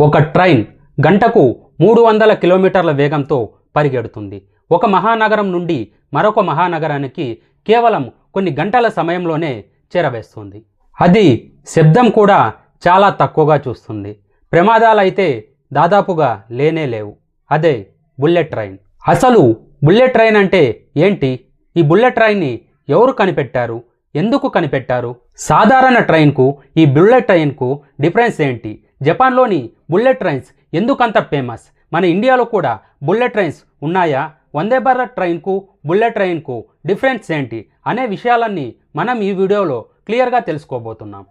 ఒక ట్రైన్ గంటకు 300 కిలోమీటర్ల వేగంతో పరిగెడుతుంది. ఒక మహానగరం నుండి మరొక మహానగరానికి కేవలం కొన్ని గంటల సమయంలోనే చేరవేస్తుంది. అది శబ్దం కూడా చాలా తక్కువగా చూస్తుంది. ప్రమాదాలైతే దాదాపుగా లేనే లేవు. అదే బుల్లెట్ ట్రైన్. అసలు బుల్లెట్ ట్రైన్ అంటే ఏంటి? ఈ బుల్లెట్ ట్రైన్ని ఎవరు కనిపెట్టారు? ఎందుకు కనిపెట్టారు? సాధారణ ట్రైన్కు ఈ బుల్లెట్ ట్రైన్కు డిఫరెన్స్ ఏంటి? జపాన్లోని బుల్లెట్ ట్రైన్స్ ఎందుకంత ఫేమస్? మన ఇండియాలో కూడా బుల్లెట్ ట్రైన్స్ ఉన్నాయా? వందే భారత్ ట్రైన్కు బుల్లెట్ ట్రైన్కు డిఫరెన్స్ ఏంటి అనే విషయాలన్నీ మనం ఈ వీడియోలో క్లియర్గా తెలుసుకోబోతున్నాం.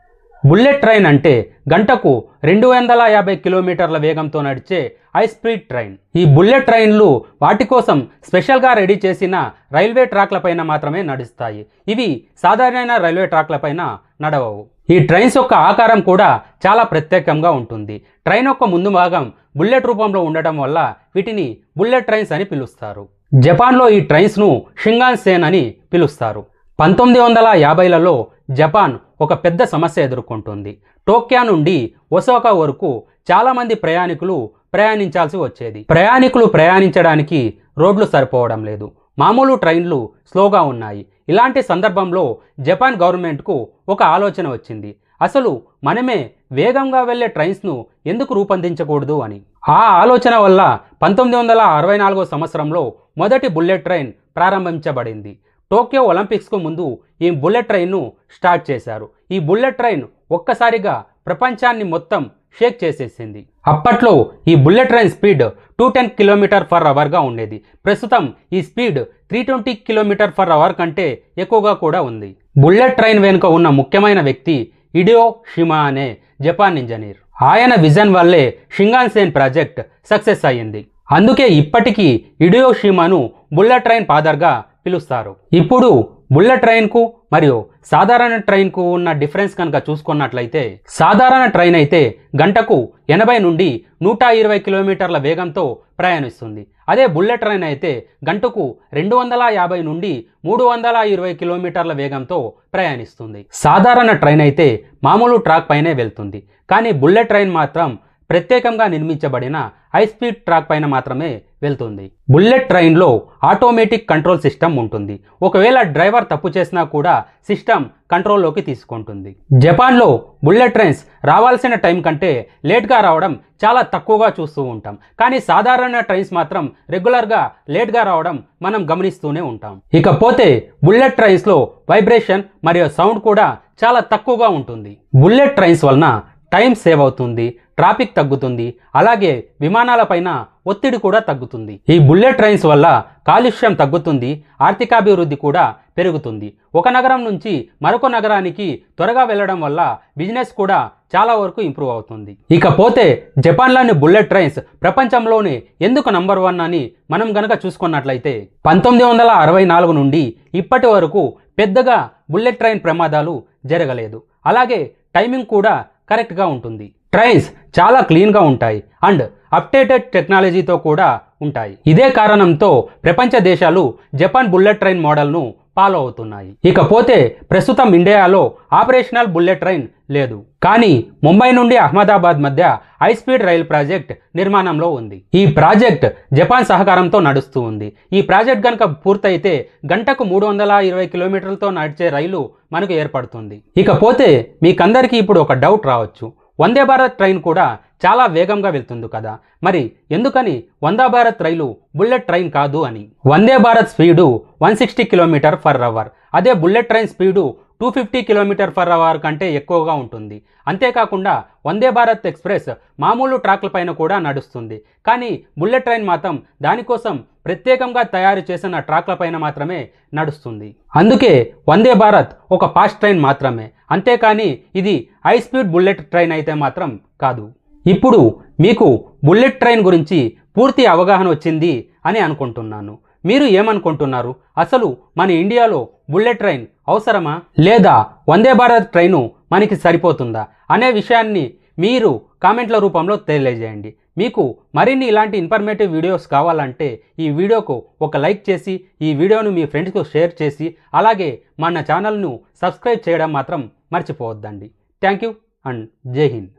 బుల్లెట్ ట్రైన్ అంటే గంటకు 250 కిలోమీటర్ల వేగంతో నడిచే హై స్పీడ్ ట్రైన్. ఈ బుల్లెట్ ట్రైన్లు వాటి కోసం స్పెషల్గా రెడీ చేసిన రైల్వే ట్రాక్లపైన మాత్రమే నడుస్తాయి. ఇవి సాధారణ రైల్వే ట్రాక్లపైన నడవవు. ఈ ట్రైన్స్ యొక్క ఆకారం కూడా చాలా ప్రత్యేకంగా ఉంటుంది. ట్రైన్ యొక్క ముందు భాగం బుల్లెట్ రూపంలో ఉండటం వల్ల వీటిని బుల్లెట్ ట్రైన్స్ అని పిలుస్తారు. జపాన్లో ఈ ట్రైన్స్ను షింగాన్సేన్ అని పిలుస్తారు. 1950లలో జపాన్ ఒక పెద్ద సమస్య ఎదుర్కొంటుంది. టోక్యో నుండి ఒసాకా వరకు చాలామంది ప్రయాణికులు ప్రయాణించాల్సి వచ్చేది. ప్రయాణికులు ప్రయాణించడానికి రోడ్లు సరిపోవడం లేదు. మామూలు ట్రైన్లు స్లోగా ఉన్నాయి. ఇలాంటి సందర్భంలో జపాన్ గవర్నమెంట్కు ఒక ఆలోచన వచ్చింది. అసలు మనమే వేగంగా వెళ్లే ట్రైన్స్ను ఎందుకు రూపొందించకూడదు అని. ఆ ఆలోచన వల్ల 1964 సంవత్సరంలో మొదటి బుల్లెట్ ట్రైన్ ప్రారంభించబడింది. టోక్యో ఒలింపిక్స్కు ముందు ఈ బుల్లెట్ ట్రైన్ను స్టార్ట్ చేశారు. ఈ బుల్లెట్ ట్రైన్ ఒక్కసారిగా ప్రపంచాన్ని మొత్తం షేక్ చేసేసింది. అప్పట్లో ఈ బుల్లెట్ ట్రైన్ స్పీడ్ 210 km/hగా ఉండేది. ప్రస్తుతం ఈ స్పీడ్ 320 km/h కంటే ఎక్కువగా కూడా ఉంది. బుల్లెట్ ట్రైన్ వెనుక ఉన్న ముఖ్యమైన వ్యక్తి హిడెయో షిమా అనే జపాన్ ఇంజనీర్. ఆయన విజన్ వల్లే షింగాన్సేన్ ప్రాజెక్ట్ సక్సెస్ అయ్యింది. అందుకే ఇప్పటికీ హిడెయో షిమాను బుల్లెట్ ట్రైన్ ఫాదర్గా పిలుస్తారు. ఇప్పుడు బుల్లెట్ ట్రైన్కు మరియు సాధారణ ట్రైన్కు ఉన్న డిఫరెన్స్ కనుక చూసుకున్నట్లయితే, సాధారణ ట్రైన్ అయితే గంటకు 80 నుండి 120 కిలోమీటర్ల వేగంతో ప్రయాణిస్తుంది. అదే బుల్లెట్ ట్రైన్ అయితే గంటకు 250 నుండి 320 కిలోమీటర్ల వేగంతో ప్రయాణిస్తుంది. సాధారణ ట్రైన్ అయితే మామూలు ట్రాక్ పైనే వెళ్తుంది. కానీ బుల్లెట్ ట్రైన్ మాత్రం ప్రత్యేకంగా నిర్మించబడిన హై స్పీడ్ ట్రాక్ పైన మాత్రమే వెళ్తుంది. బుల్లెట్ ట్రైన్లో ఆటోమేటిక్ కంట్రోల్ సిస్టమ్ ఉంటుంది. ఒకవేళ డ్రైవర్ తప్పు చేసినా కూడా సిస్టమ్ కంట్రోల్లోకి తీసుకుంటుంది. జపాన్లో బుల్లెట్ ట్రైన్స్ రావాల్సిన టైం కంటే లేట్గా రావడం చాలా తక్కువగా చూస్తూ ఉంటాం. కానీ సాధారణ ట్రైన్స్ మాత్రం రెగ్యులర్గా లేట్గా రావడం మనం గమనిస్తూనే ఉంటాం. ఇకపోతే బుల్లెట్ ట్రైన్స్లో వైబ్రేషన్ మరియు సౌండ్ కూడా చాలా తక్కువగా ఉంటుంది. బుల్లెట్ ట్రైన్స్ వలన టైం సేవ్ అవుతుంది, ట్రాఫిక్ తగ్గుతుంది, అలాగే విమానాలపైన ఒత్తిడి కూడా తగ్గుతుంది. ఈ బుల్లెట్ ట్రైన్స్ వల్ల కాలుష్యం తగ్గుతుంది, ఆర్థికాభివృద్ధి కూడా పెరుగుతుంది. ఒక నగరం నుంచి మరొక నగరానికి త్వరగా వెళ్ళడం వల్ల బిజినెస్ కూడా చాలా వరకు ఇంప్రూవ్ అవుతుంది. ఇకపోతే జపాన్లోని బుల్లెట్ ట్రైన్స్ ప్రపంచంలోనే ఎందుకు నంబర్ 1 అని మనం గనక చూసుకున్నట్లయితే, 1964 నుండి ఇప్పటి వరకు పెద్దగా బుల్లెట్ ట్రైన్ ప్రమాదాలు జరగలేదు. అలాగే టైమింగ్ కూడా కరెక్ట్గా ఉంటుంది. ట్రైన్స్ చాలా క్లీన్గా ఉంటాయి అండ్ అప్డేటెడ్ టెక్నాలజీతో కూడా ఉంటాయి. ఇదే కారణంతో ప్రపంచ దేశాలు జపాన్ బుల్లెట్ ట్రైన్ మోడల్ను ఫాలో అవుతున్నాయి. ఇకపోతే ప్రస్తుతం ఇండియాలో ఆపరేషనల్ బుల్లెట్ ట్రైన్ లేదు. కానీ ముంబై నుండి అహ్మదాబాద్ మధ్య హై స్పీడ్ రైల్ ప్రాజెక్ట్ నిర్మాణంలో ఉంది. ఈ ప్రాజెక్ట్ జపాన్ సహకారంతో నడుస్తూ ఉంది. ఈ ప్రాజెక్ట్ కనుక పూర్తయితే గంటకు 320 కిలోమీటర్లతో నడిచే రైలు మనకు ఏర్పడుతుంది. ఇకపోతే మీకందరికీ ఇప్పుడు ఒక డౌట్ రావచ్చు. వందే భారత్ ట్రైన్ కూడా చాలా వేగంగా వెళ్తుంది కదా, మరి ఎందుకని వందే భారత్ రైలు బుల్లెట్ ట్రైన్ కాదు అని? Vande Bharat speed 160 km/h. అదే బుల్లెట్ ట్రైన్ స్పీడు 250 km/h కంటే ఎక్కువగా ఉంటుంది. అంతేకాకుండా వందే భారత్ ఎక్స్ప్రెస్ మామూలు ట్రాక్లపైన కూడా నడుస్తుంది. కానీ బుల్లెట్ ట్రైన్ మాత్రం దానికోసం ప్రత్యేకంగా తయారు చేసిన ట్రాక్లపైన మాత్రమే నడుస్తుంది. అందుకే వందే భారత్ ఒక ఫాస్ట్ ట్రైన్ మాత్రమే, అంతేకాని ఇది హై స్పీడ్ బుల్లెట్ ట్రైన్ అయితే మాత్రం కాదు. ఇప్పుడు మీకు బుల్లెట్ ట్రైన్ గురించి పూర్తి అవగాహన వచ్చింది అని అనుకుంటున్నాను. మీరు ఏమనుకుంటున్నారు? అసలు మన ఇండియాలో బుల్లెట్ ట్రైన్ అవసరమా, లేదా వందే భారత్ ట్రైను మనకి సరిపోతుందా అనే విషయాన్ని మీరు కామెంట్ల రూపంలో తెలియజేయండి. మీకు మరిన్ని ఇలాంటి ఇన్ఫర్మేటివ్ వీడియోస్ కావాలంటే ఈ వీడియోకు ఒక లైక్ చేసి ఈ వీడియోను మీ ఫ్రెండ్స్కు షేర్ చేసి అలాగే మన ఛానల్ను సబ్స్క్రైబ్ చేయడం మాత్రం మర్చిపోవద్దండి. థ్యాంక్ యూ అండ్ జై హింద్.